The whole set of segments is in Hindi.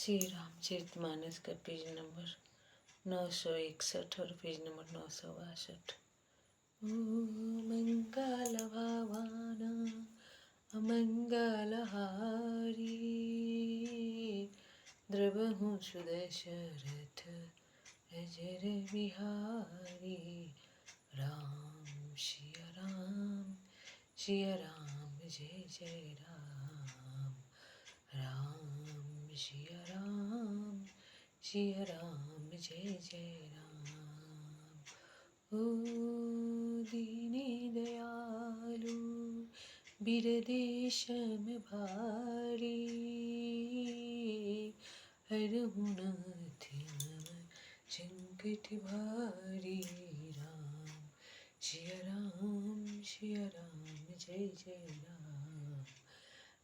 श्री रामचरितमानस का पेज नंबर 961 और पेज नंबर 962। ओ मंगल भवाना अमंगलहारी, द्रवहु सुदशरथ अजर बिहारी। राम सिया राम जय जय राम। राम सिया राम जय जय राम। ओ दीनी दयालु बिरदेशम भारी, हरहु नाथ मम संकट भारी। राम सिया राम जय जय राम।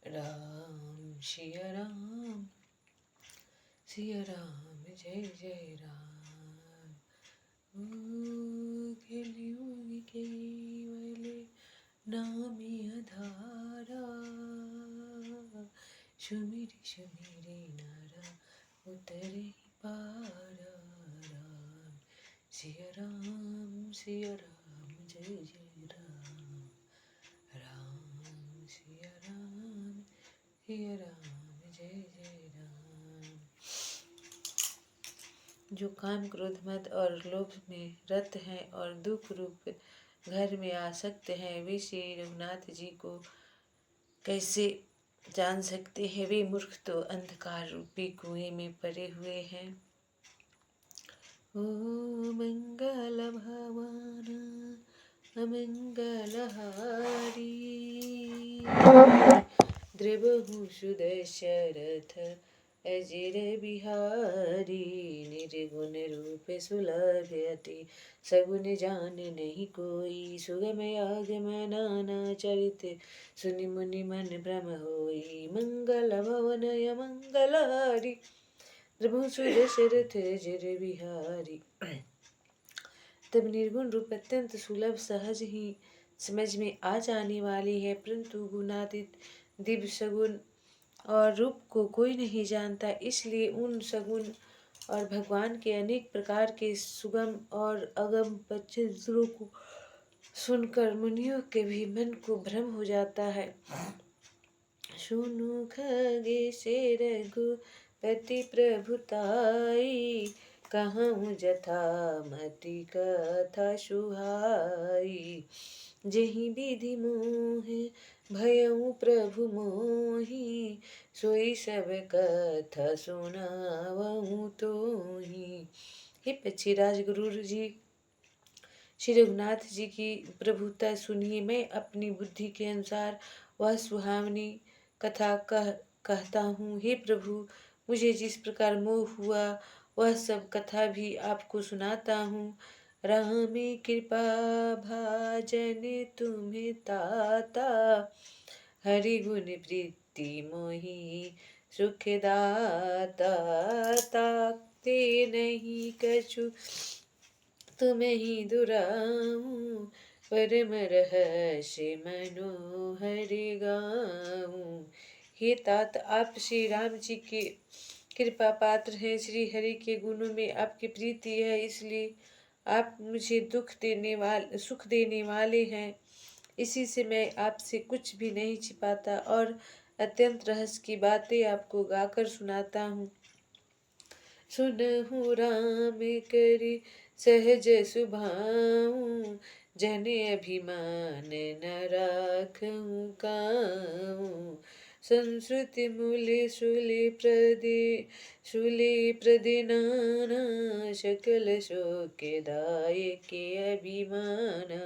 राम सिया राम जय जय राम। ओ कलियुग केवल नाम आधारा, सुमिरि सुमिरि नर उतरे पारा। राम सिया राम जय जय राम। राम सिया राम जय जय राम। जो काम क्रोध मद और लोभ में रत हैं और दुख रूप घर में आसक्त हैं, वे श्री रघुनाथ जी को कैसे जान सकते हैं? वे मूर्ख तो अंधकार रूपी कुएं में पड़े हुए हैं। ओ मंगल भवाना अमंगलहारी, द्रवहु सुदशरथ अजर बिहारी। निर्गुण रूप सुलभ अति सगुन जान नहीं कोई, सुगम आगम नाना चरित सुनि मुनि मन भ्रम होई। मंगल भवन अमंगलहारी, द्रवहु सुदशरथ अजर बिहारी। तब निर्गुण रूप अत्यंत सुलभ सहज ही समझ में आ जाने वाली है, परंतु गुणातीत दिव्य सगुण और रूप को कोई नहीं जानता। इसलिए उन सगुण और भगवान के अनेक प्रकार के सुगम और अगम वचनों को सुनकर मुनियों के भी मन को भ्रम हो जाता है। सुनु खगेश रघुपति प्रभुताई, कहूँ जथा मति कथा सुहाई। जहि विधि मोह भयउ प्रभु मोहि, सोई सब कथा सुनावहु तोहि। हे पक्षीराज गुरु जी, श्री रघुनाथ जी की प्रभुता सुनिए। मैं अपनी बुद्धि के अनुसार वह सुहावनी कथा कहता हूँ। हे प्रभु, मुझे जिस प्रकार मोह हुआ वह सब कथा भी आपको सुनाता हूँ। राम कृपा भाजन तुम्हें ताता, हरि गुण प्रीति मोहि सुखदाता। ताकते नहीं कछु तुम ही दुराऊं, परम रहस्य मनोहर गाऊं। हे तात, आप श्री राम जी के कृपा पात्र हैं। श्री हरि के गुणों में आपकी प्रीति है, इसलिए आप मुझे सुख देने वाले हैं। इसी से मैं आपसे कुछ भी नहीं छिपाता और अत्यंत रहस्य की बातें आपको गाकर सुनाता हूँ। सुनहु राम करि सहज सुभाऊं, जन अभिमान न राखूं काऊं। संस्कृति मूल्य शूले प्रदिनाना, सकल शोकदायक अभिमाना।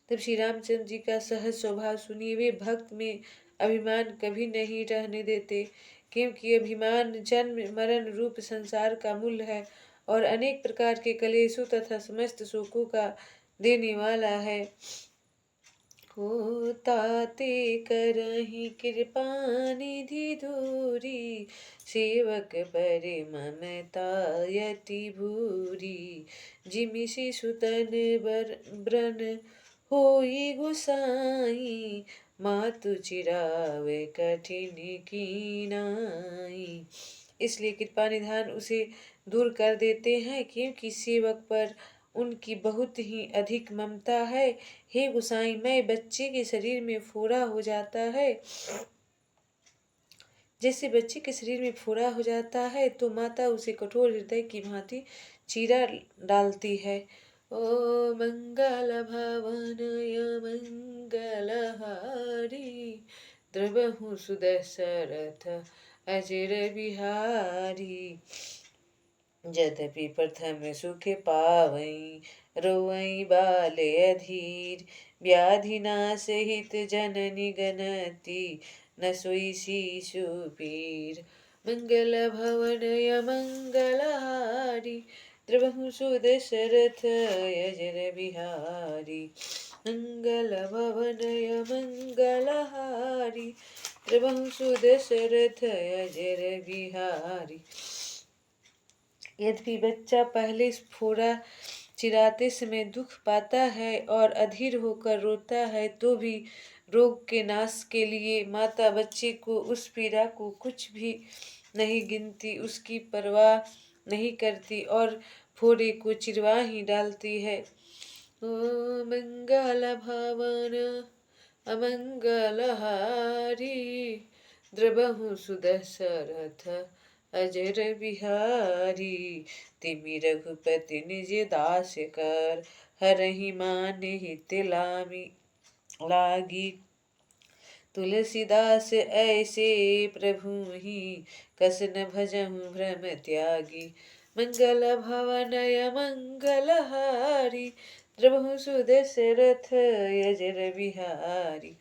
तब श्री रामचंद्र जी का सहज स्वभाव सुनिए। वे भक्त में अभिमान कभी नहीं रहने देते, क्योंकि अभिमान जन्म मरण रूप संसार का मूल है और अनेक प्रकार के कलेशों तथा समस्त शोकों का देने वाला है। हो ताते करहि कृपा निधि धूरी, सेवक पर ममता यति भूरी। जिमि शिशुतन ब्रन होई गुसाई, मातु चिरावे कठिन कीनाई। इसलिए कृपा निधान उसे दूर कर देते हैं, क्योंकि सेवक पर उनकी बहुत ही अधिक ममता है। हे गोसाई, मैं बच्चे के शरीर में फोड़ा हो जाता है, जैसे बच्चे के शरीर में फोड़ा हो जाता है तो माता उसे कठोर हृदय की भांति चीरा डालती है। ओ मंगल भवनय मंगलहारी, द्रवहु सुदशरथ अजर बिहारी। यद्यपि प्रथम सुख पावई, रोवई बाले अधीर, व्याधि नाश हित जननी गणति, न सोई शिशु पीर। मंगल भवनय मंगलहारी, द्रवहु सुदशरथ अजर बिहारी। मंगल भवनय मंगलहारी, द्रवहु सुदशरथ अजर बिहारी। यद्यपि बच्चा पहले फोड़ा चिराते समय दुख पाता है और अधीर होकर रोता है, तो भी रोग के नाश के लिए माता बच्चे को उस पीड़ा को कुछ भी नहीं गिनती, उसकी परवाह नहीं करती और फोड़े को चिरवा ही डालती है। ओ मंगल भवन अमंगलहारी, द्रवहु सुदशरथ अजर बिहारी। तिमि रघुपति निज दास कर, हरहि मानहि लामी लागी। तुलसीदास ऐसे प्रभु ही, कस न भजहु भ्रम त्यागी। मंगल भवनय मंगलहारी, द्रवहु सुदशरथ अजर बिहारी।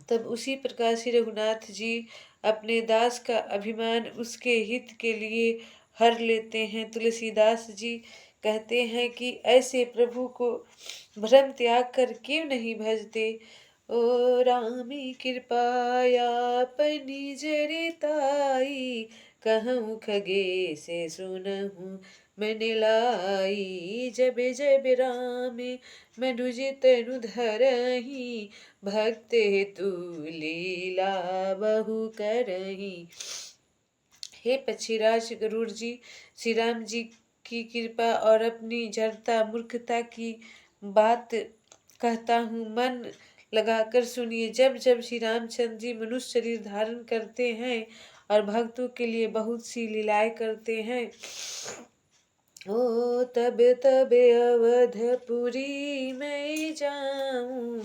तब उसी प्रकार श्री रघुनाथ जी अपने दास का अभिमान उसके हित के लिए हर लेते हैं। तुलसीदास जी कहते हैं कि ऐसे प्रभु को भ्रम त्याग कर क्यों नहीं भजते। ओ रामी कृपाया पनी जरिताई, कहूँ खगे से सुनहूँ मन लाई। जब जब राम मनुज तनु धरही, भक्त हेतु लीला बहु करही। हे पक्षीराज गरुड़ जी, श्री राम जी की कृपा और अपनी जड़ता मूर्खता की बात कहता हूँ, मन लगाकर सुनिए। जब जब श्री रामचंद्र जी मनुष्य शरीर धारण करते हैं और भक्तों के लिए बहुत सी लीलाएं करते हैं, ओ तब तब अवधपुरी मैं जाऊं,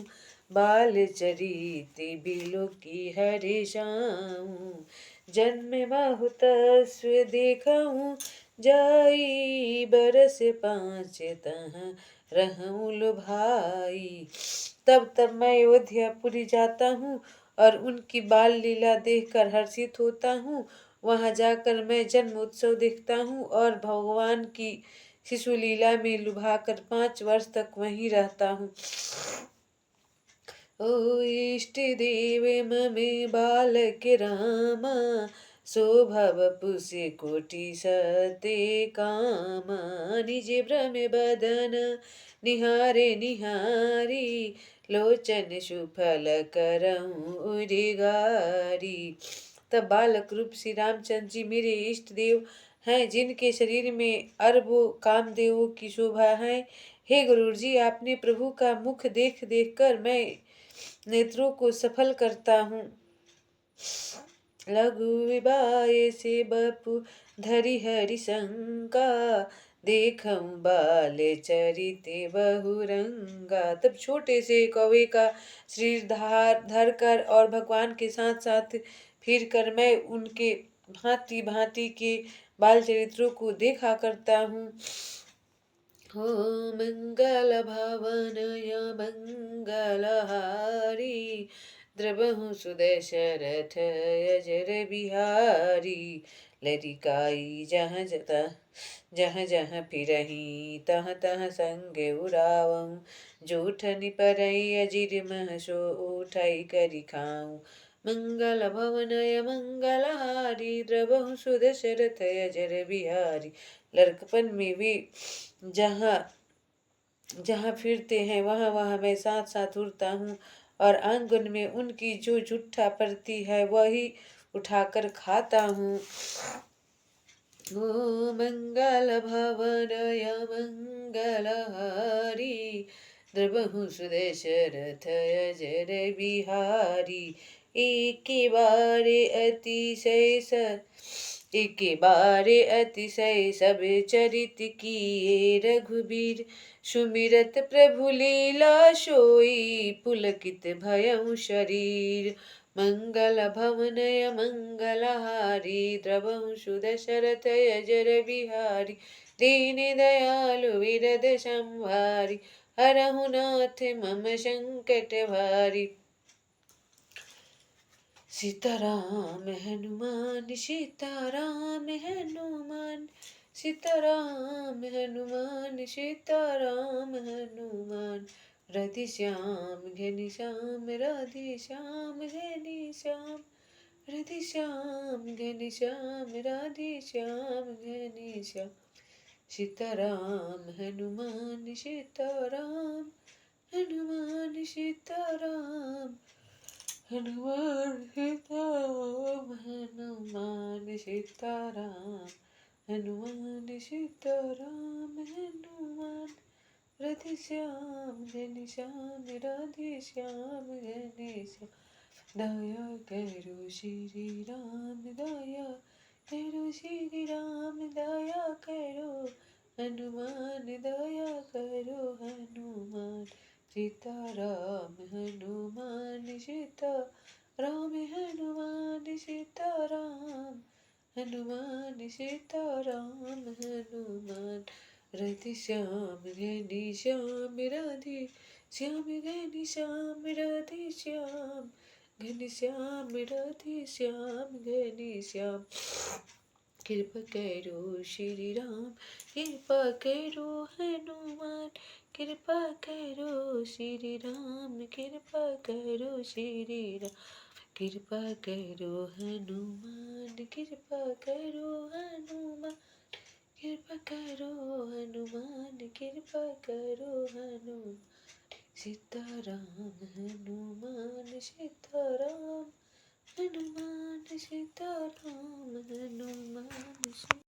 बाल चरित बिलो की हरि जाऊं। जन्म बहुत स्व देखूं, जाई बरस 5 तहाँ रहूं लो भाई। तब तब मैं अयोध्यापुरी जाता हूँ और उनकी बाल लीला देखकर हर्षित होता हूँ। वहां जाकर मैं जन्म उत्सव देखता हूँ और भगवान की शिशु लीला में लुभाकर 5 वर्ष तक वहीं रहता हूँ। ओ इष्ट देव ममे बालक रामा, शोभव पुष कोटि सते कामा। निज भ्रम बदन निहारे निहारी, लोचन सुफल करऊं उदिगारी। तब बालक रूप श्री रामचंद्र जी मेरे इष्ट देव हैं, जिनके शरीर में अरबों कामदेवों की शोभा है। हे गुरु जी, आपने प्रभु का मुख देख देख कर मैं नेत्रों को सफल करता हूँ। लघु विवाह से बपु धरि हरि शंका, देखूं बाल चरिते बहुरंगा। तब छोटे से कौवे का शरीर धर कर और भगवान के साथ साथ फिर कर मैं उनके भांति भांति के बाल चरित्रों को देखा करता हूँ। हो मंगल भवनय मंगलहारी, द्रवहु सुदशरथ अजर बिहारी। लरिकाई जहाँ जहाँ जहाँ फिरही, तहाँ तहाँ संग उड़ावऊं। जूठन परई अजिर मह सो उठाई करी खाऊं। मंगल भवनय मंगलहारी, द्रवहु सुदशरथ अजर बिहारी। लड़कपन में भी जहाँ जहाँ फिरते हैं वहाँ वहाँ मैं साथ साथ उड़ता हूँ और आंगन में उनकी जो जुट्ठा पड़ती है वही उठाकर खाता हूँ। ओ मंगल भवनय मंगलहारी, द्रवहु सुदशरथ अजर बिहारी। एक बारे अतिशय एक बारे अतिशय सब चरित किए रघुबीर, सुमिरत प्रभु लीला सोई पुलकित भयउ शरीर। मंगल भवनय मंगलहारी, द्रवहु सुदशरथ अजर बिहारी। दीन दयालु विरद संहारी, हरहु नाथ मम संकट भारी। सीताराम हनुमान सीताराम हनुमान, सीताराम हनुमान सीताराम हनुमान। राधे श्याम घनी श्याम राधे श्याम घनी श्याम, राधे श्याम घनी श्याम राधे श्याम घनी श्याम। सीताराम हनुमान सीताराम, हनुमान सीताराम, हनुमान सीताराम, हनुमान सीताराम, हनुमान सीताराम हनुमान। राधे श्याम घनी श्याम राधे श्याम घनी श्याम। दया करो श्री राम दया करो श्री राम दया करो, हनुमान दया करो हनुमान। सीताराम हनुमान सीताराम, हनुमान सीताराम, हनुमान सीताराम हनुमान। राधे श्याम घनी श्याम राधे श्याम घनी श्याम राधे श्याम, घनी श्याम राधे श्याम घनी श्याम। कृपा करो श्री राम कृपा करो हनुमान, कृपा करो श्री राम कृपा करो श्री राम। कृपा करो हनुमान कृपा करो हनुमान, कृपा करो हनुमान कृपा करो हनुमान। सीताराम हनुमान सीताराम, हनुमान सीताराम, हनुमान।